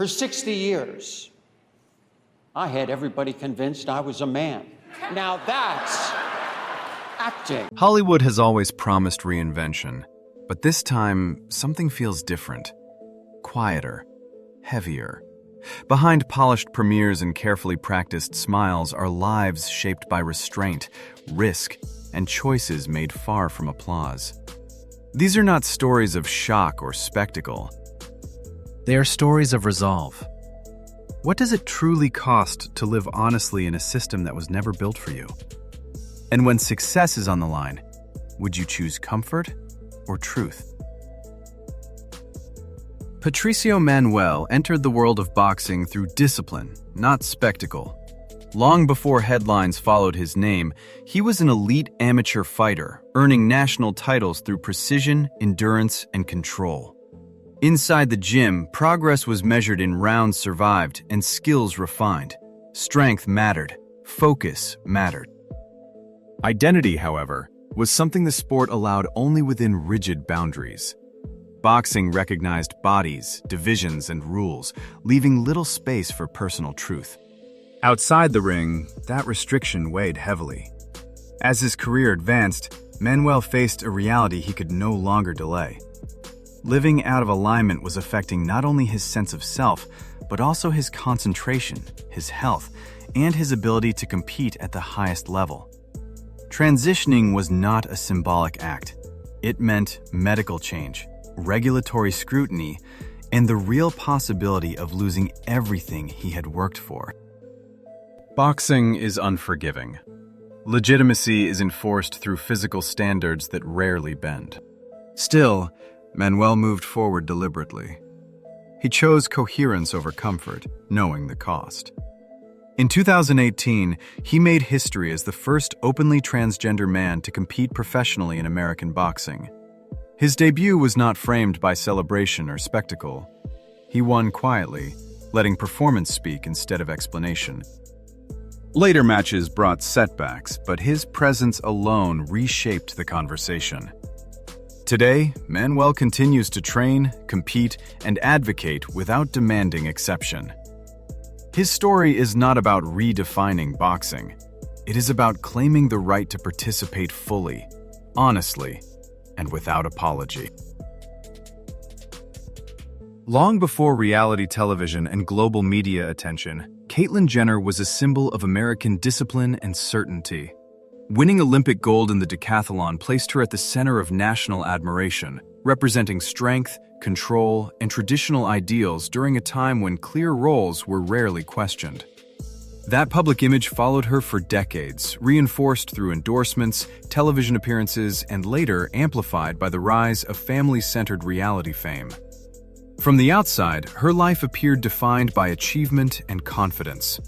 For 60 years, I had everybody convinced I was a man. Now that's acting. Hollywood has always promised reinvention, but this time, something feels different. Quieter, heavier. Behind polished premieres and carefully practiced smiles are lives shaped by restraint, risk, and choices made far from applause. These are not stories of shock or spectacle. They are stories of resolve. What does it truly cost to live honestly in a system that was never built for you? And when success is on the line, would you choose comfort or truth? Patricio Manuel entered the world of boxing through discipline, not spectacle. Long before headlines followed his name, he was an elite amateur fighter, earning national titles through precision, endurance, and control. Inside the gym, progress was measured in rounds survived and skills refined. Strength mattered. Focus mattered. Identity, however, was something the sport allowed only within rigid boundaries. Boxing recognized bodies, divisions, and rules, leaving little space for personal truth. Outside the ring, that restriction weighed heavily. As his career advanced, Manuel faced a reality he could no longer delay. Living out of alignment was affecting not only his sense of self, but also his concentration, his health, and his ability to compete at the highest level. Transitioning was not a symbolic act. It meant medical change, regulatory scrutiny, and the real possibility of losing everything he had worked for. Boxing is unforgiving. Legitimacy is enforced through physical standards that rarely bend. Still, Manuel moved forward deliberately. He chose coherence over comfort, knowing the cost. In 2018, he made history as the first openly transgender man to compete professionally in American boxing. His debut was not framed by celebration or spectacle. He won quietly, letting performance speak instead of explanation. Later matches brought setbacks, but his presence alone reshaped the conversation. Today, Manuel continues to train, compete, and advocate without demanding exception. His story is not about redefining boxing. It is about claiming the right to participate fully, honestly, and without apology. Long before reality television and global media attention, Caitlyn Jenner was a symbol of American discipline and certainty. Winning Olympic gold in the decathlon placed her at the center of national admiration, representing strength, control, and traditional ideals during a time when clear roles were rarely questioned. That public image followed her for decades, reinforced through endorsements, television appearances, and later amplified by the rise of family-centered reality fame. From the outside, her life appeared defined by achievement and confidence.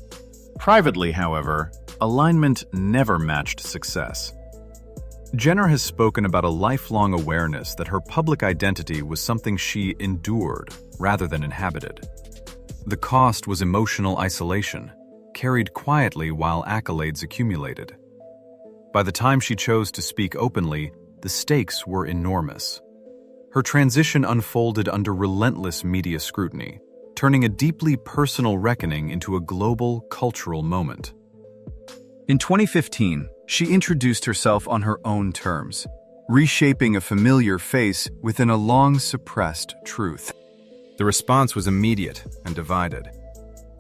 Privately, however, alignment never matched success. Jenner has spoken about a lifelong awareness that her public identity was something she endured rather than inhabited. The cost was emotional isolation, carried quietly while accolades accumulated. By the time she chose to speak openly, the stakes were enormous. Her transition unfolded under relentless media scrutiny, turning a deeply personal reckoning into a global cultural moment. In 2015, she introduced herself on her own terms, reshaping a familiar face within a long-suppressed truth. The response was immediate and divided.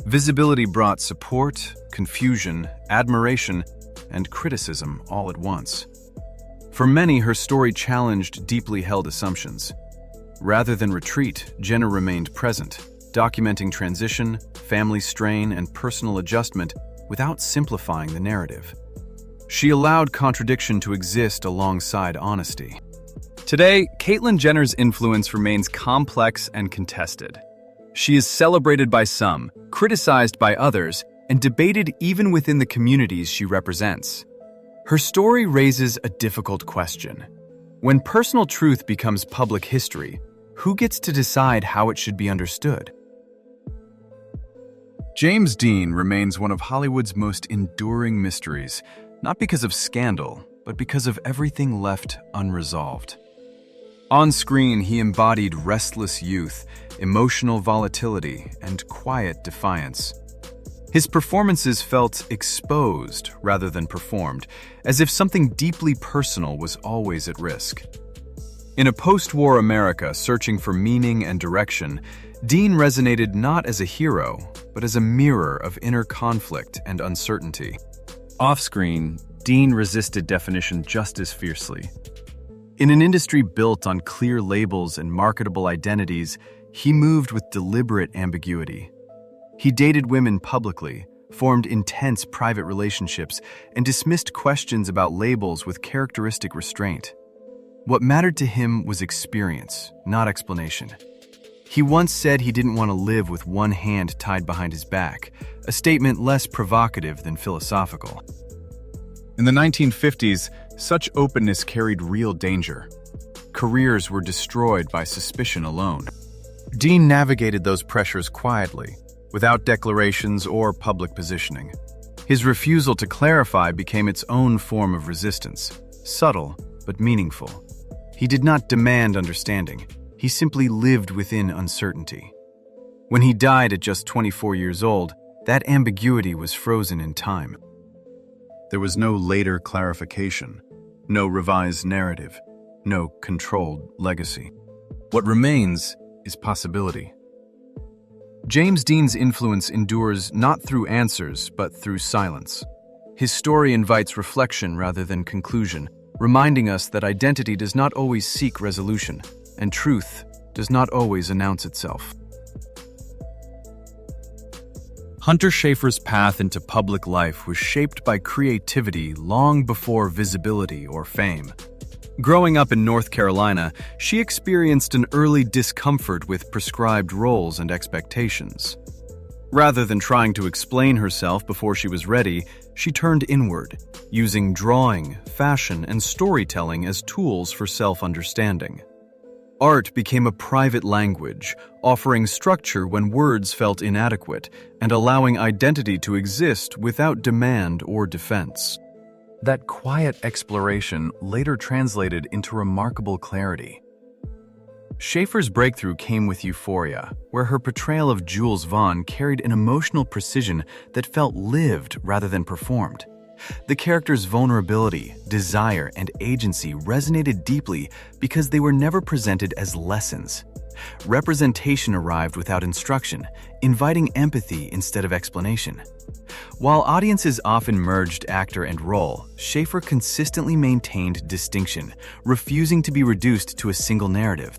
Visibility brought support, confusion, admiration, and criticism all at once. For many, her story challenged deeply held assumptions. Rather than retreat, Jenner remained present, documenting transition, family strain, and personal adjustment without simplifying the narrative. She allowed contradiction to exist alongside honesty. Today, Caitlyn Jenner's influence remains complex and contested. She is celebrated by some, criticized by others, and debated even within the communities she represents. Her story raises a difficult question. When personal truth becomes public history, who gets to decide how it should be understood? James Dean remains one of Hollywood's most enduring mysteries, not because of scandal, but because of everything left unresolved. On screen, he embodied restless youth, emotional volatility, and quiet defiance. His performances felt exposed rather than performed, as if something deeply personal was always at risk. In a post-war America searching for meaning and direction, Dean resonated not as a hero, but as a mirror of inner conflict and uncertainty. Off-screen, Dean resisted definition just as fiercely. In an industry built on clear labels and marketable identities, he moved with deliberate ambiguity. He dated women publicly, formed intense private relationships, and dismissed questions about labels with characteristic restraint. What mattered to him was experience, not explanation. He once said he didn't want to live with one hand tied behind his back, a statement less provocative than philosophical. In the 1950s, such openness carried real danger. Careers were destroyed by suspicion alone. Dean navigated those pressures quietly, without declarations or public positioning. His refusal to clarify became its own form of resistance, subtle but meaningful. He did not demand understanding. He simply lived within uncertainty. When he died at just 24 years old, that ambiguity was frozen in time. There was no later clarification, no revised narrative, no controlled legacy. What remains is possibility. James Dean's influence endures not through answers, but through silence. His story invites reflection rather than conclusion, reminding us that identity does not always seek resolution, and truth does not always announce itself. Hunter Schafer's path into public life was shaped by creativity long before visibility or fame. Growing up in North Carolina, she experienced an early discomfort with prescribed roles and expectations. Rather than trying to explain herself before she was ready, she turned inward, using drawing, fashion, and storytelling as tools for self-understanding. Art became a private language, offering structure when words felt inadequate, and allowing identity to exist without demand or defense. That quiet exploration later translated into remarkable clarity. Schafer's breakthrough came with Euphoria, where her portrayal of Jules Vaughn carried an emotional precision that felt lived rather than performed. The character's vulnerability, desire, and agency resonated deeply because they were never presented as lessons. Representation arrived without instruction, inviting empathy instead of explanation. While audiences often merged actor and role, Schafer consistently maintained distinction, refusing to be reduced to a single narrative.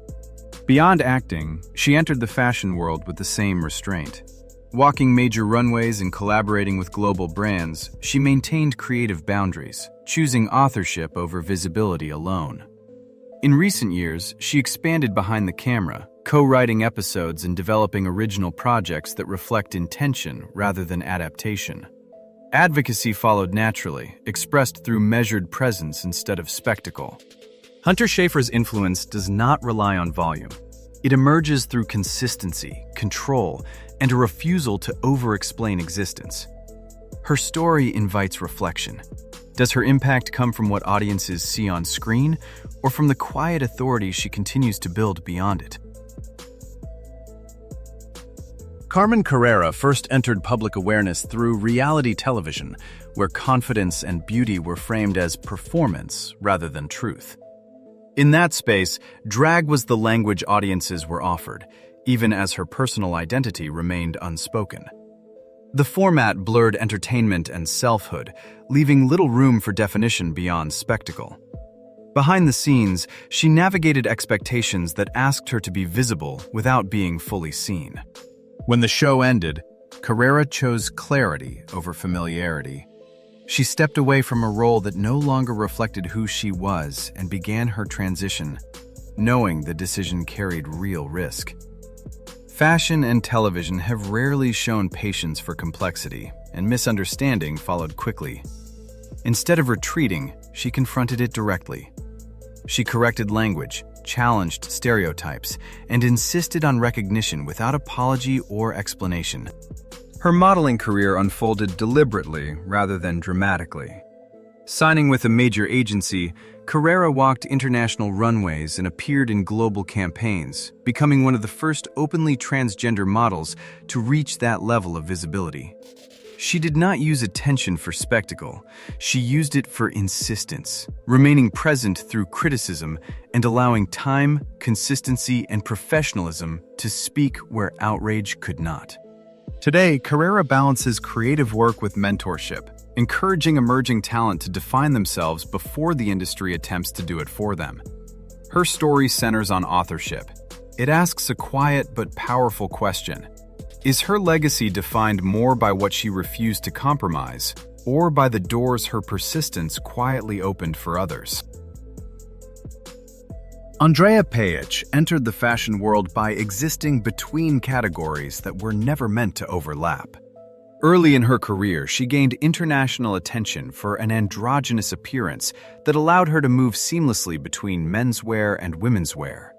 Beyond acting, she entered the fashion world with the same restraint. Walking major runways and collaborating with global brands, she maintained creative boundaries, choosing authorship over visibility alone. In recent years, she expanded behind the camera, co-writing episodes and developing original projects that reflect intention rather than adaptation. Advocacy followed naturally, expressed through measured presence instead of spectacle. Hunter Schafer's influence does not rely on volume. It emerges through consistency, control, and a refusal to over-explain existence. Her story invites reflection. Does her impact come from what audiences see on screen, or from the quiet authority she continues to build beyond it? Carmen Carrera first entered public awareness through reality television, where confidence and beauty were framed as performance rather than truth. In that space, drag was the language audiences were offered, even as her personal identity remained unspoken. The format blurred entertainment and selfhood, leaving little room for definition beyond spectacle. Behind the scenes, she navigated expectations that asked her to be visible without being fully seen. When the show ended, Carrera chose clarity over familiarity. She stepped away from a role that no longer reflected who she was and began her transition, knowing the decision carried real risk. Fashion and television have rarely shown patience for complexity, and misunderstanding followed quickly. Instead of retreating, she confronted it directly. She corrected language, challenged stereotypes, and insisted on recognition without apology or explanation. Her modeling career unfolded deliberately rather than dramatically. Signing with a major agency, Carrera walked international runways and appeared in global campaigns, becoming one of the first openly transgender models to reach that level of visibility. She did not use attention for spectacle. She used it for insistence, remaining present through criticism and allowing time, consistency, and professionalism to speak where outrage could not. Today, Carrera balances creative work with mentorship, encouraging emerging talent to define themselves before the industry attempts to do it for them. Her story centers on authorship. It asks a quiet but powerful question. Is her legacy defined more by what she refused to compromise, or by the doors her persistence quietly opened for others? Andreja Pejić entered the fashion world by existing between categories that were never meant to overlap. Early in her career, she gained international attention for an androgynous appearance that allowed her to move seamlessly between menswear and women's wear.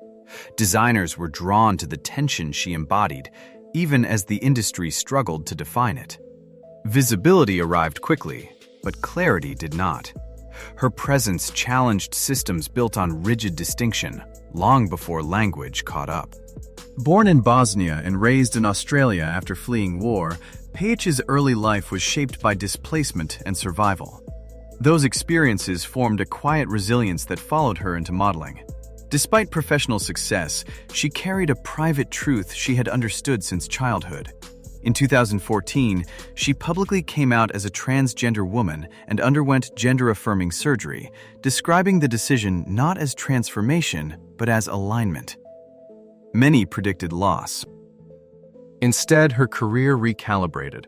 Designers were drawn to the tension she embodied, even as the industry struggled to define it. Visibility arrived quickly, but clarity did not. Her presence challenged systems built on rigid distinction, long before language caught up. Born in Bosnia and raised in Australia after fleeing war, Pejić's early life was shaped by displacement and survival. Those experiences formed a quiet resilience that followed her into modeling. Despite professional success, she carried a private truth she had understood since childhood. In 2014, she publicly came out as a transgender woman and underwent gender-affirming surgery, describing the decision not as transformation, but as alignment. Many predicted loss. Instead, her career recalibrated.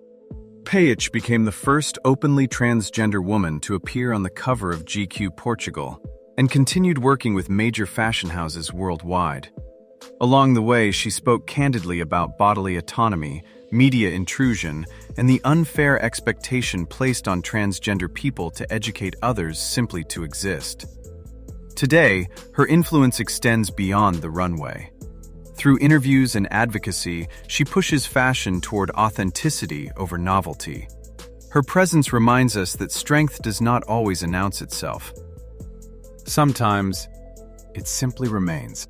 Pejić became the first openly transgender woman to appear on the cover of GQ Portugal, and continued working with major fashion houses worldwide. Along the way, she spoke candidly about bodily autonomy, media intrusion, and the unfair expectation placed on transgender people to educate others simply to exist. Today, her influence extends beyond the runway. Through interviews and advocacy, she pushes fashion toward authenticity over novelty. Her presence reminds us that strength does not always announce itself. Sometimes, it simply remains.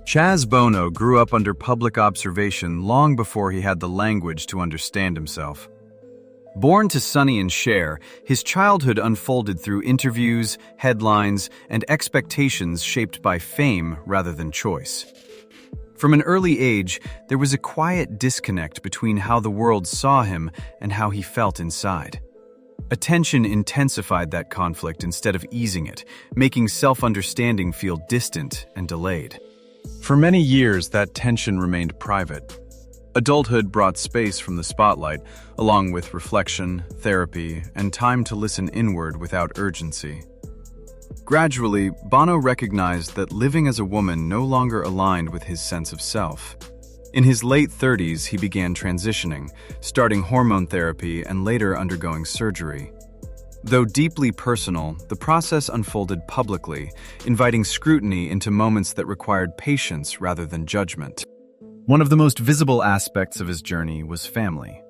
Chaz Bono grew up under public observation long before he had the language to understand himself. Born to Sonny and Cher, his childhood unfolded through interviews, headlines, and expectations shaped by fame rather than choice. From an early age, there was a quiet disconnect between how the world saw him and how he felt inside. Attention intensified that conflict instead of easing it, making self-understanding feel distant and delayed. For many years, that tension remained private. Adulthood brought space from the spotlight, along with reflection, therapy, and time to listen inward without urgency. Gradually, Bono recognized that living as a woman no longer aligned with his sense of self. In his late 30s, he began transitioning, starting hormone therapy and later undergoing surgery. Though deeply personal, the process unfolded publicly, inviting scrutiny into moments that required patience rather than judgment. One of the most visible aspects of his journey was family.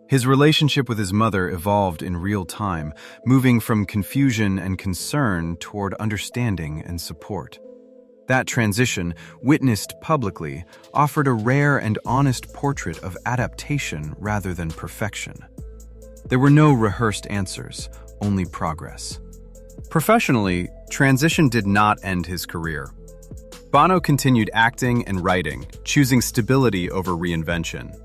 His relationship with his mother evolved in real time, moving from confusion and concern toward understanding and support. That transition, witnessed publicly, offered a rare and honest portrait of adaptation rather than perfection. There were no rehearsed answers, only progress. Professionally, transition did not end his career. Bono continued acting and writing, choosing stability over reinvention.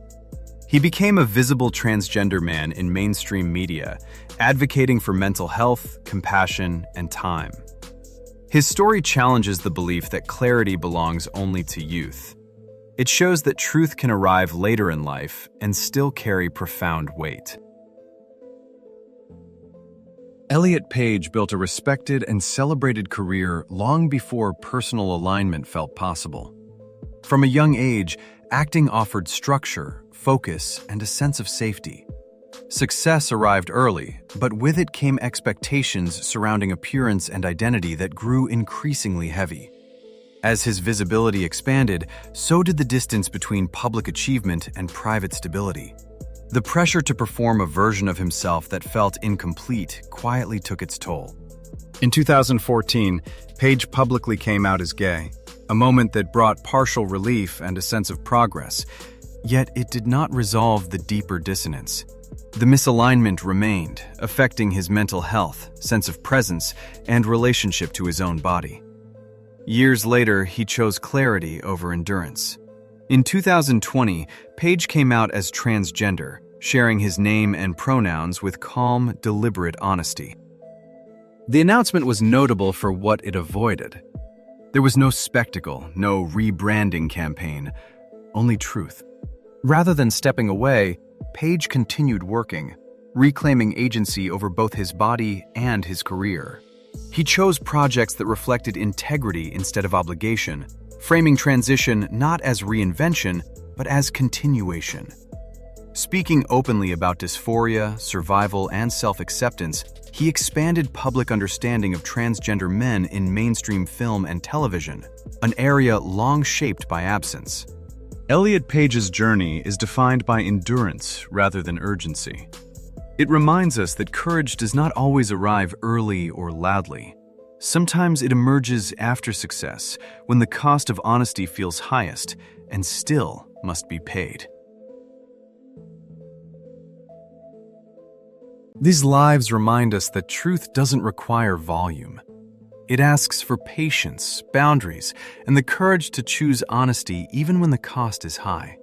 He became a visible transgender man in mainstream media, advocating for mental health, compassion, and time. His story challenges the belief that clarity belongs only to youth. It shows that truth can arrive later in life and still carry profound weight. Elliot Page built a respected and celebrated career long before personal alignment felt possible. From a young age, acting offered structure, focus, and a sense of safety. Success arrived early, but with it came expectations surrounding appearance and identity that grew increasingly heavy. As his visibility expanded, so did the distance between public achievement and private stability. The pressure to perform a version of himself that felt incomplete quietly took its toll. In 2014, Page publicly came out as gay, a moment that brought partial relief and a sense of progress. Yet it did not resolve the deeper dissonance. The misalignment remained, affecting his mental health, sense of presence, and relationship to his own body. Years later, he chose clarity over endurance. In 2020, Page came out as transgender, sharing his name and pronouns with calm, deliberate honesty. The announcement was notable for what it avoided. There was no spectacle, no rebranding campaign, only truth. Rather than stepping away, Page continued working, reclaiming agency over both his body and his career. He chose projects that reflected integrity instead of obligation, framing transition not as reinvention, but as continuation. Speaking openly about dysphoria, survival, and self-acceptance, he expanded public understanding of transgender men in mainstream film and television, an area long shaped by absence. Elliot Page's journey is defined by endurance rather than urgency. It reminds us that courage does not always arrive early or loudly. Sometimes it emerges after success, when the cost of honesty feels highest and still must be paid. These lives remind us that truth doesn't require volume. It asks for patience, boundaries, and the courage to choose honesty even when the cost is high.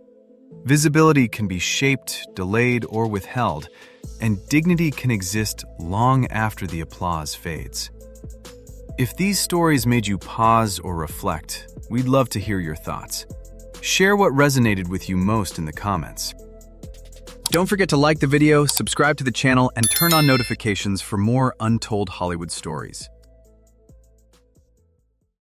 Visibility can be shaped, delayed, or withheld, and dignity can exist long after the applause fades. If these stories made you pause or reflect, we'd love to hear your thoughts. Share what resonated with you most in the comments. Don't forget to like the video, subscribe to the channel, and turn on notifications for more untold Hollywood stories.